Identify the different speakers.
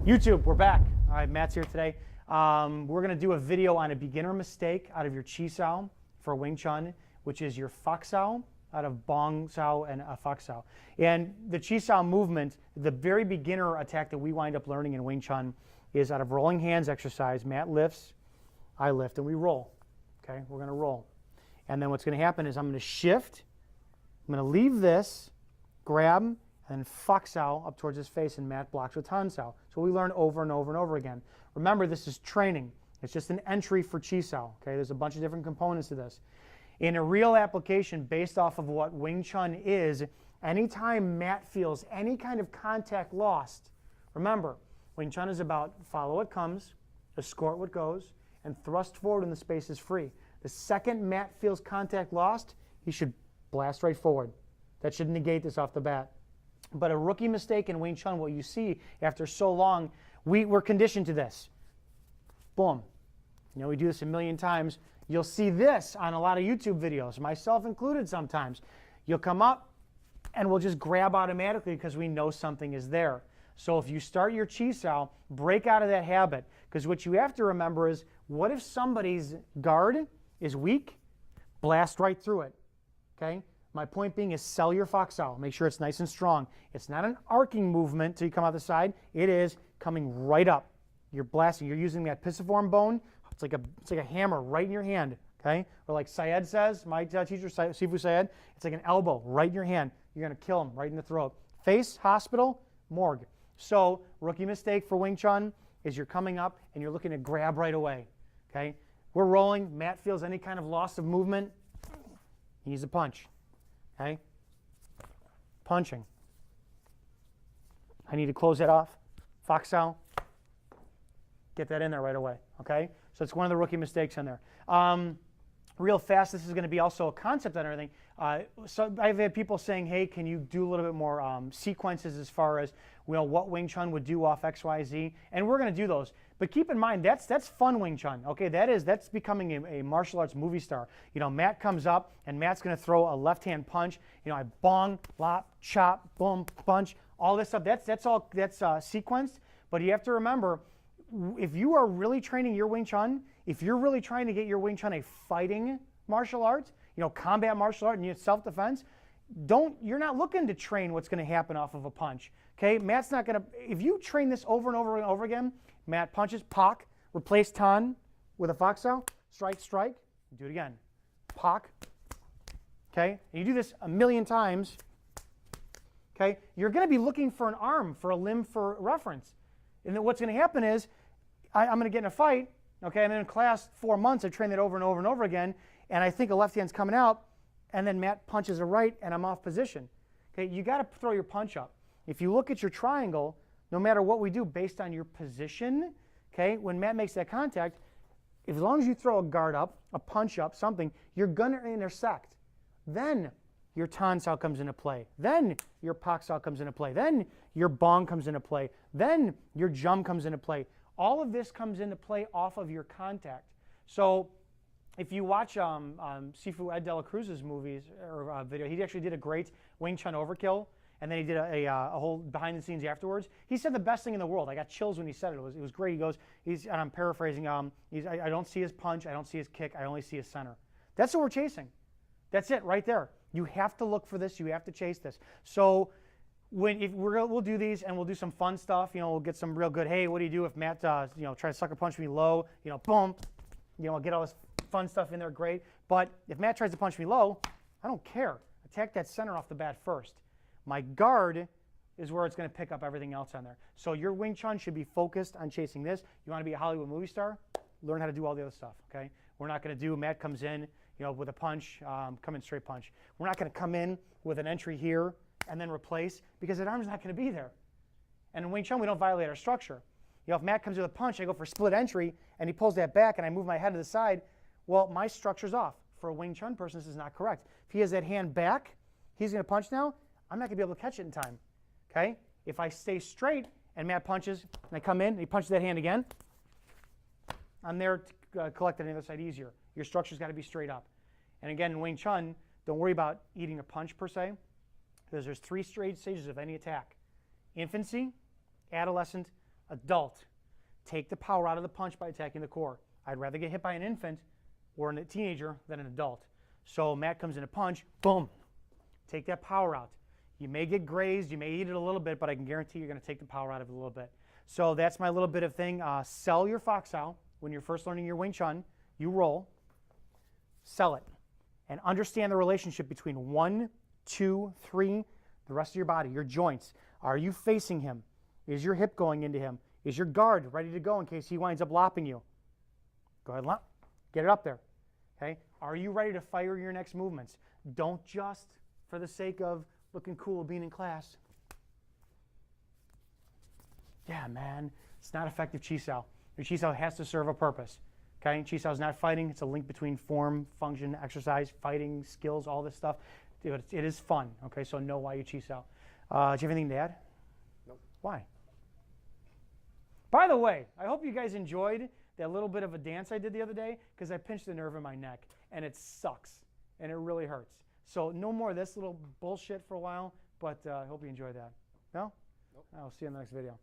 Speaker 1: YouTube, we're back. All right, Matt's here today. We're going to do a video on a beginner mistake out of your Chi Sao for Wing Chun, which is your Fak Sao out of Bong Sao and a Fak Sao. And the Chi Sao movement, the very beginner attack that we wind up learning in Wing Chun is out of rolling hands exercise. Matt lifts, I lift, and we roll. Okay, we're going to roll. And then what's going to happen is I'm going to shift, I'm going to leave this, grab, and Fak Sao up towards his face, and Matt blocks with Tan Sao. So we learn over and over and over again. Remember, this is training. It's just an entry for Chi Sao. Okay, there's a bunch of different components to this. In a real application based off of what Wing Chun is, anytime Matt feels any kind of contact lost, remember, Wing Chun is about follow what comes, escort what goes, and thrust forward when the space is free. The second Matt feels contact lost, he should blast right forward. That should negate this off the bat. But a rookie mistake in Wing Chun, what you see after so long, we're conditioned to this. Boom. You know, we do this a million times. You'll see this on a lot of YouTube videos, myself included sometimes. You'll come up and we'll just grab automatically because we know something is there. So if you start your Chi Sao, break out of that habit. Because what you have to remember is, what if somebody's guard is weak? Blast right through it. Okay? My point being is sell your Fak Sao. Make sure it's nice and strong. It's not an arcing movement till you come out the side. It is coming right up. You're blasting. You're using that pisiform bone. It's like a hammer right in your hand. Okay? Or like Syed says, my teacher, Sifu Syed, it's like an elbow right in your hand. You're going to kill him right in the throat. Face, hospital, morgue. So rookie mistake for Wing Chun is you're coming up and you're looking to grab right away. Okay? We're rolling. Matt feels any kind of loss of movement. He needs a punch. Okay? Punching. I need to close that off. Fak Sao. Get that in there right away. Okay? So it's one of the rookie mistakes in there. Real fast, this is going to be also a concept on everything. So I've had people saying, hey, can you do a little bit more sequences as far as, well, what Wing Chun would do off X, Y, Z? And we're going to do those. But keep in mind, that's fun Wing Chun. Okay, that's becoming a martial arts movie star. You know, Matt comes up and Matt's going to throw a left-hand punch. You know, I bong, lop, chop, boom, punch, all this stuff. That's sequenced. But you have to remember, if you are really training your Wing Chun, if you're really trying to get your Wing Chun a fighting martial art, you know, combat martial art and self-defense, you're not looking to train what's going to happen off of a punch. Okay, Matt's not going to, if you train this over and over and over again, Matt punches, pak, replace Tan with a Fak Sao, strike, strike, do it again, pak, okay, and you do this a million times, okay, you're going to be looking for an arm, for a limb for reference. And then what's going to happen is, I'm going to get in a fight, okay, I'm in a class 4 months, I train that over and over and over again, and I think a left hand's coming out, and then Matt punches a right, and I'm off position. Okay, you got to throw your punch up. If you look at your triangle, no matter what we do, based on your position, okay, when Matt makes that contact, as long as you throw a guard up, a punch up, something, you're going to intersect. Then your Tan Sao comes into play. Then your Pak Sao comes into play. Then your Bong comes into play. Then your Jump comes into play. All of this comes into play off of your contact. So if you watch Sifu Ed De La Cruz's movies or video, he actually did a great Wing Chun Overkill, and then he did a whole behind the scenes afterwards. He said the best thing in the world. I got chills when he said it. It was great. He goes, and I'm paraphrasing, I don't see his punch, I don't see his kick, I only see his center. That's what we're chasing. That's it right there. You have to look for this. You have to chase this. So we'll do these and we'll do some fun stuff. You know, we'll get some real good. Hey, what do you do if Matt tries to sucker punch me low? You know, boom. You know, I'll get all this fun stuff in there. Great. But if Matt tries to punch me low, I don't care. Attack that center off the bat first. My guard is where it's going to pick up everything else on there. So your Wing Chun should be focused on chasing this. You want to be a Hollywood movie star? Learn how to do all the other stuff. Okay. We're not going to do Matt comes in, you know, with a punch, come in straight punch. We're not going to come in with an entry here and then replace, because that arm's not going to be there. And in Wing Chun, we don't violate our structure. You know, if Matt comes with a punch, I go for split entry, and he pulls that back, and I move my head to the side, well, my structure's off. For a Wing Chun person, this is not correct. If he has that hand back, he's going to punch now, I'm not going to be able to catch it in time. Okay? If I stay straight and Matt punches, and I come in, and he punches that hand again, I'm there to collect it on the other side easier. Your structure's got to be straight up. And again, in Wing Chun, don't worry about eating a punch per se, because there's 3 straight stages of any attack. Infancy, adolescent, Adult, take the power out of the punch by attacking the core. I'd rather get hit by an infant or a teenager than an adult. So Matt comes in a punch, boom, take that power out. You may get grazed, you may eat it a little bit, but I can guarantee you're going to take the power out of it a little bit. So that's my little bit of thing. Sell your fox sao. When you're first learning your Wing Chun, you roll, sell it, and understand the relationship between 1, 2, 3, the rest of your body, your joints. Are you facing him? Is your hip going into him? Is your guard ready to go in case he winds up lopping you? Go ahead, lop. Get it up there. Okay? Are you ready to fire your next movements? Don't just, for the sake of looking cool, being in class. Yeah, man, it's not effective chi sao. Your chi sao has to serve a purpose. Okay? Chi sao is not fighting. It's a link between form, function, exercise, fighting, skills, all this stuff. It is fun. Okay, so know why you chi sao. Do you have anything to add?
Speaker 2: Nope.
Speaker 1: Why? By the way, I hope you guys enjoyed that little bit of a dance I did the other day, because I pinched a nerve in my neck, and it sucks, and it really hurts. So no more of this little bullshit for a while, but I hope you enjoyed that. No?
Speaker 2: Nope.
Speaker 1: I'll see you in the next video.